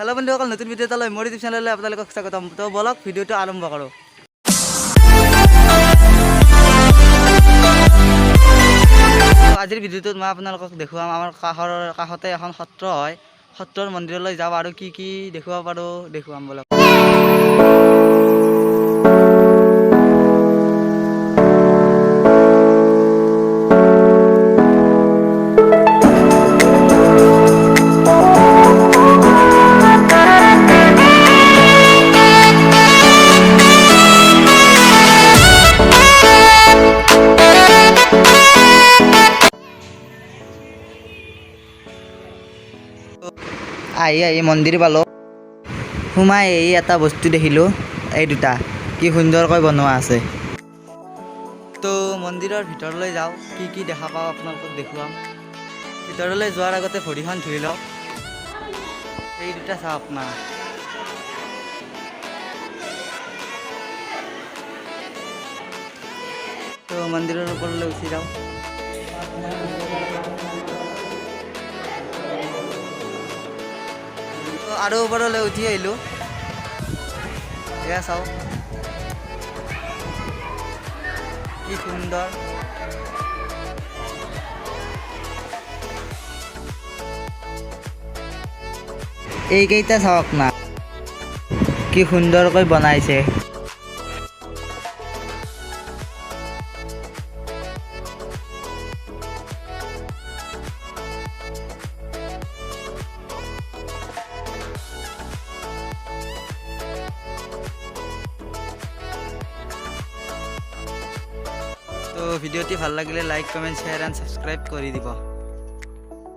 Hello' বন্ধুসকল, নতুন video' এটা লৈ মোৰ ইউটিউব চেনেললৈ আপোনালোকক স্বাগতম। তো বলক ভিডিঅ'টো আৰম্ভ কৰোঁ। আজিৰ ভিডিঅ'টোত মই আপোনালোকক দেখুৱাম আমাৰ কাষতে এখন সত্ৰ হয়। সত্ৰৰ মন্দিৰলৈ যাওঁ আৰু কি কি দেখুৱাব পাৰোঁ দেখুৱাম বলক। আহি মন্দিৰ পালোঁ। সোমাই এটা বস্তু দেখিলোঁ, এই দুটা কি সুন্দৰকৈ বনোৱা আছে। তো মন্দিৰৰ ভিতৰলৈ যাওঁ, কি কি দেখা পাওঁ আপোনালোকক দেখুৱাম। ভিতৰলৈ যোৱাৰ আগতে ভৰিখন ধুই লওঁ। এই দুটা চাওক না। তো মন্দিৰৰ ওপৰলৈ উঠি যাওঁ। আৰু ওপৰলৈ উঠি আহিলোঁ। এয়া চাওঁ কি সুন্দৰ। এইকেইটা চাওক না, কি সুন্দৰকৈ বনাইছে। তো ভিডিঅ'টি ভাল লাগিলে like, comment, share and subscribe কৰি দিব।